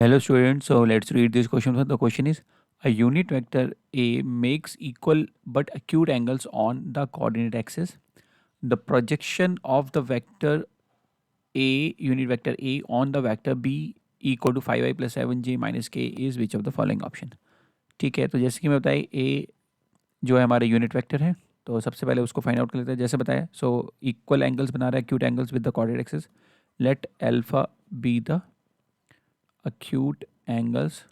Hello students, so let's read this question. The question is, a unit vector A makes equal but acute angles on the coordinate axis. The projection of the vector A, unit vector A on the vector B equal to 5i plus 7j minus k is which of the following option. ठीक है, तो जैसे कि मैं बताया A जो है हमारा यूनिट वेक्टर है, तो सबसे पहले उसको फाइंड आउट कर लेते हैं जैसे बताया. सो इक्वल एंगल्स बना रहा है, acute angles with the coordinate axis. Let alpha be the acute angles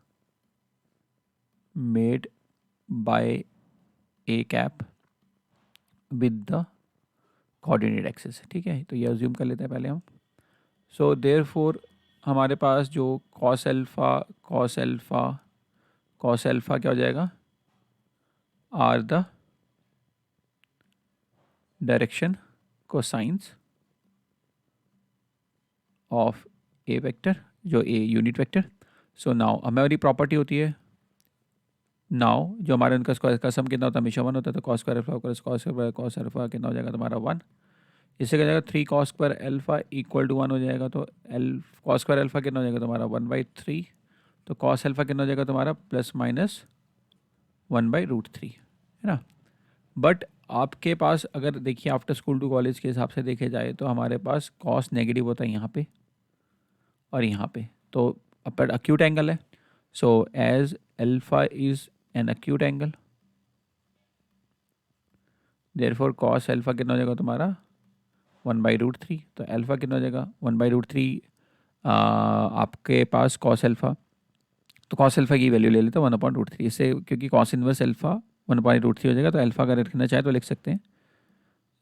made by a cap with the coordinate axis. ठीक है, तो ये अज्यूम कर लेते हैं पहले हम. सो देयरफॉर हमारे पास जो cos अल्फ़ा क्या हो जाएगा, are the direction cosines of a vector, जो a unit vector. So now हमारी प्रॉपर्टी होती है, नाउ जो हमारे उनका स्क्वायर का सम कितना होता है, हमेशा 1 होता है, तो cos square alpha cos alpha कितना हो जाएगा तुम्हारा 1. इससे क्या जाएगा 3 cos square alpha equal to 1 हो जाएगा. तो कॉस स्क्वायर अल्फा कितना हो जाएगा तुम्हारा 1/3. तो कॉस अल्फा कितना हो जाएगा तुम्हारा प्लस माइनस 1/√3, है ना. बट आपके पास अगर देखिए आफ्टर स्कूल टू कॉलेज के हिसाब से देखे जाए तो हमारे पास कॉस नेगेटिव होता है यहाँ पे और यहाँ पे, तो अपर अक्यूट एंगल है. So as alpha is an acute angle, therefore cos alpha कितना हो जाएगा तुम्हारा 1/√3. तो अल्फा कितना हो जाएगा 1/√3. आपके पास कॉस अल्फा, तो कॉस अल्फा की वैल्यू ले लेते हैं 1/√3. इससे क्योंकि कॉस इनवर्स अल्फा 1/√3 हो जाएगा, तो अल्फा अगर रखना चाहे तो लिख सकते हैं.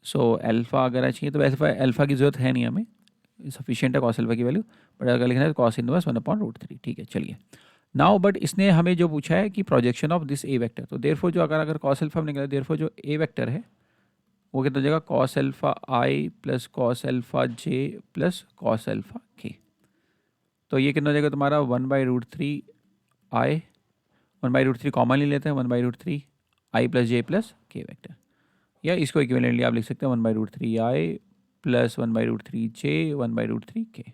सो अल्फा अगर चाहिए तो अल्फा की ज़रूरत है नहीं, हमें सफिशिएंट है कॉस अल्फा की वैल्यू, बट अगर लिखना है तो कॉस इनवर्स 1/√3. ठीक है, चलिए. नाउ बट इसने हमें जो पूछा है कि projection of this A vector, तो देयरफॉर जो अगर कॉस अल्फा में निकला, देयरफॉर जो ए वेक्टर है वो कितना हो जाएगा cos alpha I plus cos alpha J plus cos alpha K. तो ये कितना हो जाएगा तुम्हारा 1/√3 आई, 1/√3 कॉमन ले लेते हैं, 1/√3 आई प्लस जे प्लस के वेक्टर, या इसको इक्विवेलेंटली आप लिख सकते हैं 1/√3 आई प्लस 1/√3 जे 1/√3 के.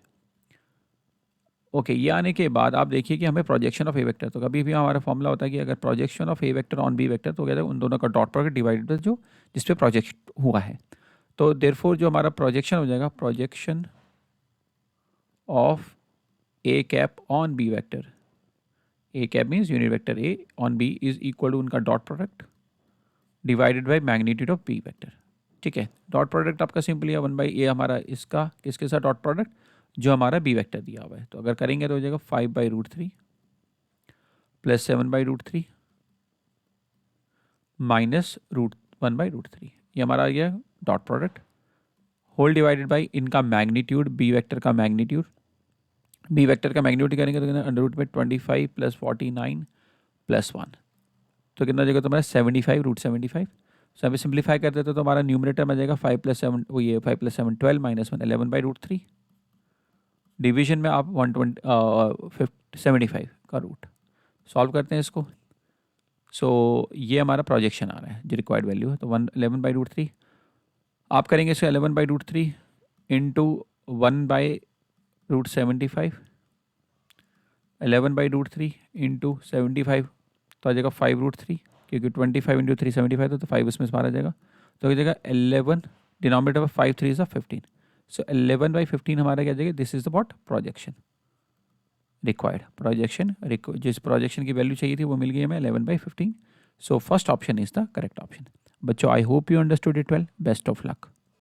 ओके, ये आने के बाद आप देखिए कि हमें प्रोजेक्शन ऑफ ए वेक्टर, तो कभी भी हमारा फॉर्मूला होता है कि अगर projection of a vector on B vector, तो कहते हैं उन दोनों का डॉट प्रोडक्ट डिवाइडेड बाय जो जिस पे प्रोजेक्ट हुआ है. तो देयरफॉर जो हमारा प्रोजेक्शन हो जाएगा, projection of A cap on B vector, A cap means unit vector A on B is equal to उनका dot product divided by magnitude of B vector. ठीक है, डॉट प्रोडक्ट आपका सिंपली है 1/ए हमारा इसका किसके साथ डॉट प्रोडक्ट जो हमारा बी वेक्टर दिया हुआ है. तो अगर करेंगे तो हो जाएगा 5/√3 प्लस 7/√3 माइनस √1/√3. ये हमारा ये dot product whole divided by इनका मैग्नीट्यूड, बी वेक्टर का मैग्नीट्यूड. बी वेक्टर का मैग्नीट्यूड करेंगे तो कितना अंडर रूट में 25 प्लस 49 प्लस 1, तो कितना हो जाएगा तुम्हारा 75 √75. सो अभी सिंप्लीफाई कर देते तो हमारा न्यूमरेटर में जाएगा 5 + 7 वो ये 5 + 7 12 माइनस 1 11/√3. डिवीजन में आप 75 का रूट सॉल्व करते हैं इसको. सो ये हमारा प्रोजेक्शन आ रहा है जो रिक्वायर्ड वैल्यू है, तो 11/√3 आप करेंगे इसको 11/√3 इंटू 1/√75, 11/√3 इंटू 75 तो आ जाएगा 5√3, क्योंकि 25 इंटू 3 75 तो 5 उसमें से आ जाएगा, तो हो जाएगा 11 डिनोमिनेटर में 5 3 = 15. सो 11/15 हमारा क्या जाएगा, this is the what projection required. Projection जिस प्रोजेक्शन की वैल्यू चाहिए थी वो मिल गई हमें 11/15. So first option is the correct option. बच्चों I hope you understood it well. Best of luck.